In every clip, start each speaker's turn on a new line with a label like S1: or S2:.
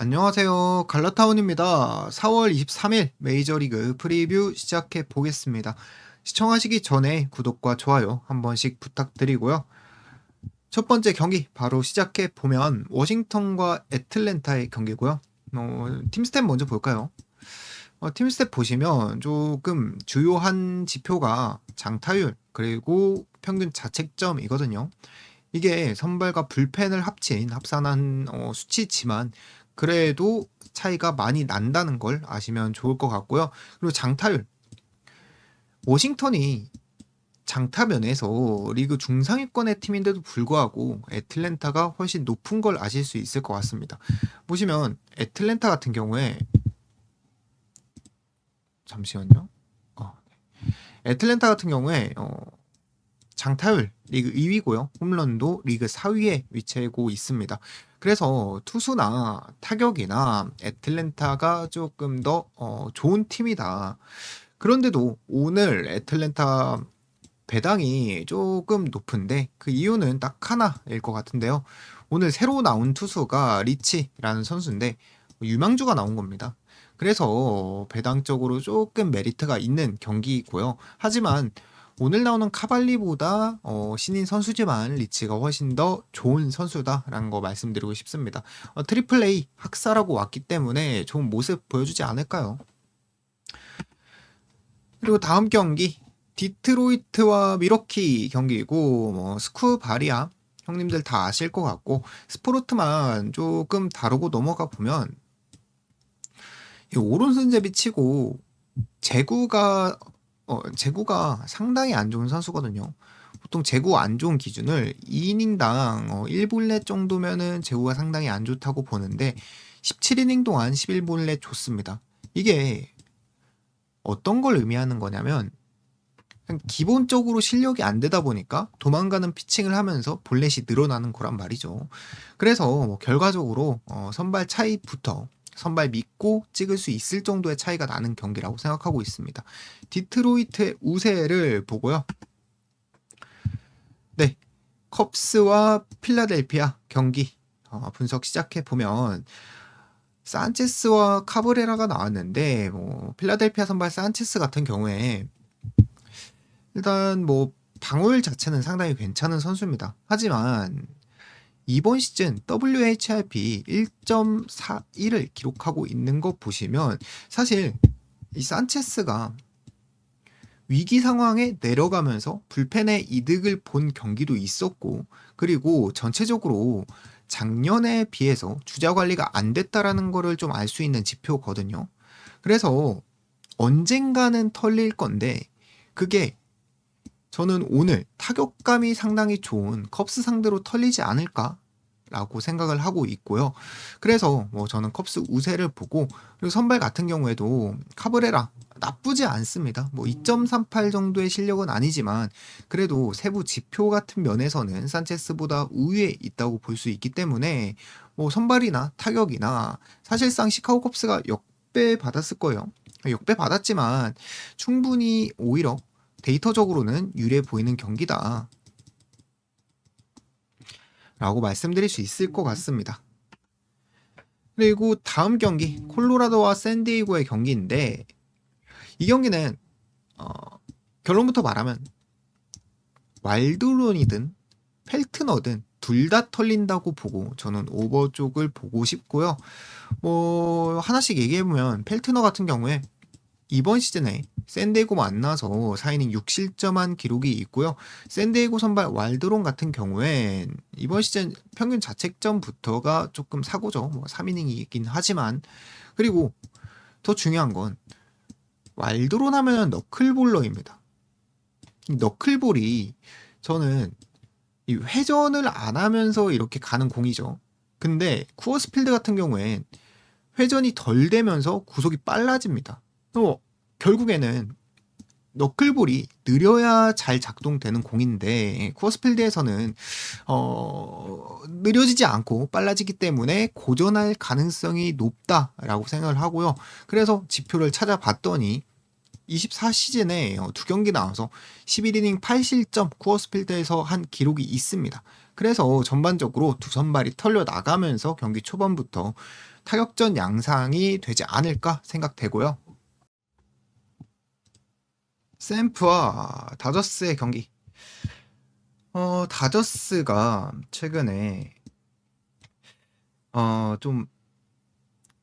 S1: 안녕하세요. 갈라타운입니다. 4월 23일 메이저리그 프리뷰 시작해 보겠습니다. 시청하시기 전에 구독과 좋아요 한 번씩 부탁드리고요. 첫 번째 경기 바로 시작해 보면 워싱턴과 애틀랜타의 경기고요. 팀스탯 먼저 볼까요? 팀스탯 보시면 조금 주요한 지표가 장타율 그리고 평균 자책점이거든요. 이게 선발과 불펜을 합산한 수치지만 그래도 차이가 많이 난다는 걸 아시면 좋을 것 같고요. 그리고 장타율. 워싱턴이 장타면에서 리그 중상위권의 팀인데도 불구하고 애틀랜타가 훨씬 높은 걸 아실 수 있을 것 같습니다. 보시면 애틀랜타 같은 경우에 잠시만요. 애틀랜타 같은 경우에 장타율 리그 2위고요. 홈런도 리그 4위에 위치하고 있습니다. 그래서 투수나 타격이나 애틀랜타가 조금 더 좋은 팀이다. 그런데도 오늘 애틀랜타 배당이 조금 높은데 그 이유는 딱 하나일 것 같은데요. 오늘 새로 나온 투수가 리치라는 선수인데 유망주가 나온 겁니다. 그래서 배당적으로 조금 메리트가 있는 경기이고요. 하지만 오늘 나오는 카발리보다 신인 선수지만 리치가 훨씬 더 좋은 선수다라는 거 말씀드리고 싶습니다. 트리플 A 학사라고 왔기 때문에 좋은 모습 보여주지 않을까요? 그리고 다음 경기 디트로이트와 미러키 경기이고 스쿠 바리아 형님들 다 아실 것 같고 스포르트만 조금 다루고 넘어가 보면 이 오른손잡이 치고 제구가 상당히 안 좋은 선수거든요. 보통 제구 안 좋은 기준을 2이닝당 1볼넷 정도면은 제구가 상당히 안 좋다고 보는데 17이닝 동안 11볼넷 좋습니다. 이게 어떤 걸 의미하는 거냐면 기본적으로 실력이 안 되다 보니까 도망가는 피칭을 하면서 볼넷이 늘어나는 거란 말이죠. 그래서 결과적으로 선발 차이부터 선발 믿고 찍을 수 있을 정도의 차이가 나는 경기라고 생각하고 있습니다. 디트로이트의 우세를 보고요. 네, 컵스와 필라델피아 경기 분석 시작해 보면 산체스와 카브레라가 나왔는데 필라델피아 선발 산체스 같은 경우에 일단 방어율 자체는 상당히 괜찮은 선수입니다. 하지만 이번 시즌 WHIP 1.41을 기록하고 있는 거 보시면 사실 이 산체스가 위기 상황에 내려가면서 불펜의 이득을 본 경기도 있었고 그리고 전체적으로 작년에 비해서 주자 관리가 안 됐다라는 거를 좀 알 수 있는 지표거든요. 그래서 언젠가는 털릴 건데 그게 저는 오늘 타격감이 상당히 좋은 컵스 상대로 털리지 않을까라고 생각을 하고 있고요. 그래서 저는 컵스 우세를 보고 그리고 선발 같은 경우에도 카브레라 나쁘지 않습니다. 2.38 정도의 실력은 아니지만 그래도 세부 지표 같은 면에서는 산체스보다 우위에 있다고 볼 수 있기 때문에 선발이나 타격이나 사실상 시카고 컵스가 역배 받았을 거예요. 역배 받았지만 충분히 오히려 데이터적으로는 유리해 보이는 경기다 라고 말씀드릴 수 있을 것 같습니다. 그리고 다음 경기 콜로라도와 샌디에이고의 경기인데 이 경기는 결론부터 말하면 왈드론이든 펠트너든 둘 다 털린다고 보고 저는 오버 쪽을 보고 싶고요. 하나씩 얘기해보면 펠트너 같은 경우에 이번 시즌에 샌디에고 만나서 4이닝 6실점한 기록이 있고요. 샌디에고 선발 왈드론 같은 경우엔 이번 시즌 평균 자책점부터가 조금 사고죠. 3이닝이긴 하지만 그리고 더 중요한 건 왈드론 하면 너클볼러입니다. 이 너클볼이 저는 이 회전을 안 하면서 이렇게 가는 공이죠. 근데 쿠어스필드 같은 경우엔 회전이 덜 되면서 구속이 빨라집니다. 결국에는 너클볼이 느려야 잘 작동되는 공인데 쿠어스필드에서는 느려지지 않고 빨라지기 때문에 고전할 가능성이 높다라고 생각을 하고요. 그래서 지표를 찾아봤더니 24시즌에 2경기 나와서 11이닝 8실점 쿠어스필드에서 한 기록이 있습니다. 그래서 전반적으로 두 선발이 털려 나가면서 경기 초반부터 타격전 양상이 되지 않을까 생각되고요. 샘프와 다저스의 경기. 다저스가 최근에 좀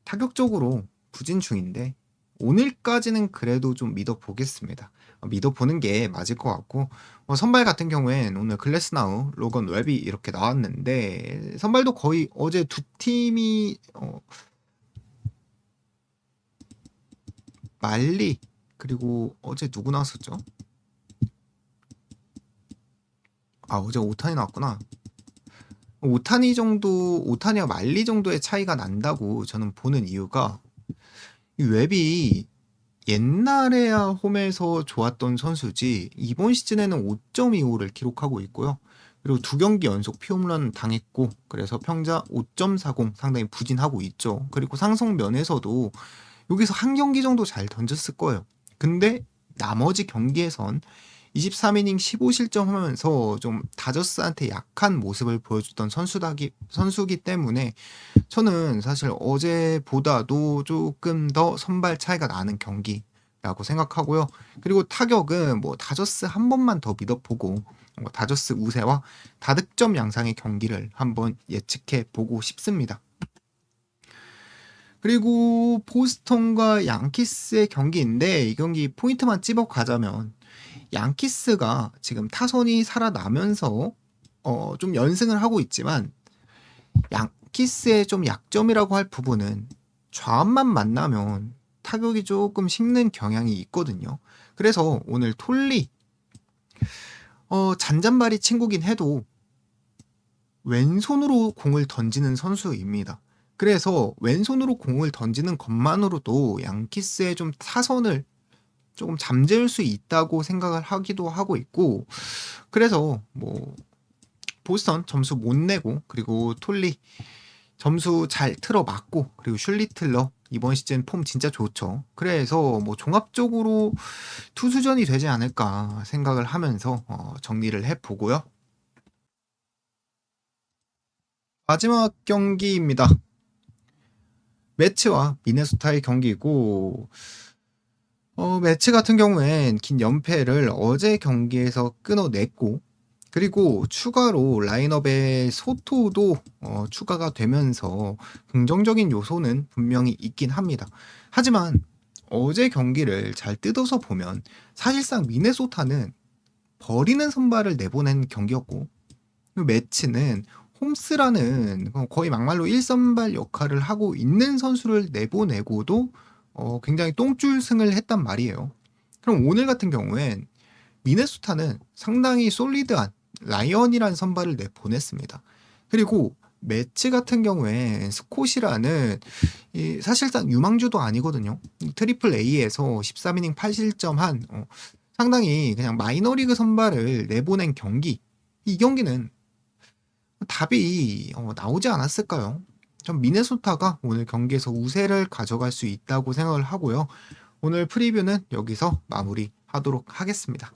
S1: 타격적으로 부진 중인데 오늘까지는 그래도 좀 믿어보겠습니다. 믿어보는 게 맞을 것 같고 선발 같은 경우엔 오늘 글래스나우, 로건 웹이 이렇게 나왔는데 선발도 거의 어제 두 팀이 말리 그리고 어제 누구 나왔었죠? 어제 오타니 나왔구나. 오타니와 말리 정도의 차이가 난다고 저는 보는 이유가 이 웹이 옛날에야 홈에서 좋았던 선수지 이번 시즌에는 5.25를 기록하고 있고요. 그리고 2경기 연속 피홈런 당했고 그래서 평자 5.40 상당히 부진하고 있죠. 그리고 상성 면에서도 여기서 한 경기 정도 잘 던졌을 거예요. 근데 나머지 경기에선 23이닝 15실점 하면서 좀 다저스한테 약한 모습을 보여줬던 선수기 때문에 저는 사실 어제보다도 조금 더 선발 차이가 나는 경기라고 생각하고요. 그리고 타격은 뭐 다저스 한 번만 더 믿어보고 다저스 우세와 다득점 양상의 경기를 한번 예측해 보고 싶습니다. 그리고 보스턴과 양키스의 경기인데 이 경기 포인트만 찝어가자면 양키스가 지금 타선이 살아나면서 좀 연승을 하고 있지만 양키스의 좀 약점이라고 할 부분은 좌완만 만나면 타격이 조금 식는 경향이 있거든요. 그래서 오늘 톨리 잔잔바리 친구긴 해도 왼손으로 공을 던지는 선수입니다. 그래서 왼손으로 공을 던지는 것만으로도 양키스의 좀 타선을 조금 잠재울 수 있다고 생각을 하기도 하고 있고 그래서 뭐 보스턴 점수 못 내고 그리고 톨리 점수 잘 틀어 맞고 그리고 슐리틀러 이번 시즌 폼 진짜 좋죠. 그래서 뭐 종합적으로 투수전이 되지 않을까 생각을 하면서 정리를 해보고요. 마지막 경기입니다. 매츠와 미네소타의 경기고 매츠 같은 경우엔 긴 연패를 어제 경기에서 끊어냈고 그리고 추가로 라인업에 소토도 추가가 되면서 긍정적인 요소는 분명히 있긴 합니다. 하지만 어제 경기를 잘 뜯어서 보면 사실상 미네소타는 버리는 선발을 내보낸 경기였고 매츠는 홈스라는 거의 막말로 1선발 역할을 하고 있는 선수를 내보내고도 굉장히 똥줄 승을 했단 말이에요. 그럼 오늘 같은 경우엔 미네소타는 상당히 솔리드한 라이언이라는 선발을 내보냈습니다. 그리고 매치 같은 경우엔 스콧이라는 사실상 유망주도 아니거든요. 트리플 A에서 13이닝 8실점한 상당히 그냥 마이너리그 선발을 내보낸 경기. 이 경기는 답이 나오지 않았을까요? 전 미네소타가 오늘 경기에서 우세를 가져갈 수 있다고 생각을 하고요. 오늘 프리뷰는 여기서 마무리하도록 하겠습니다.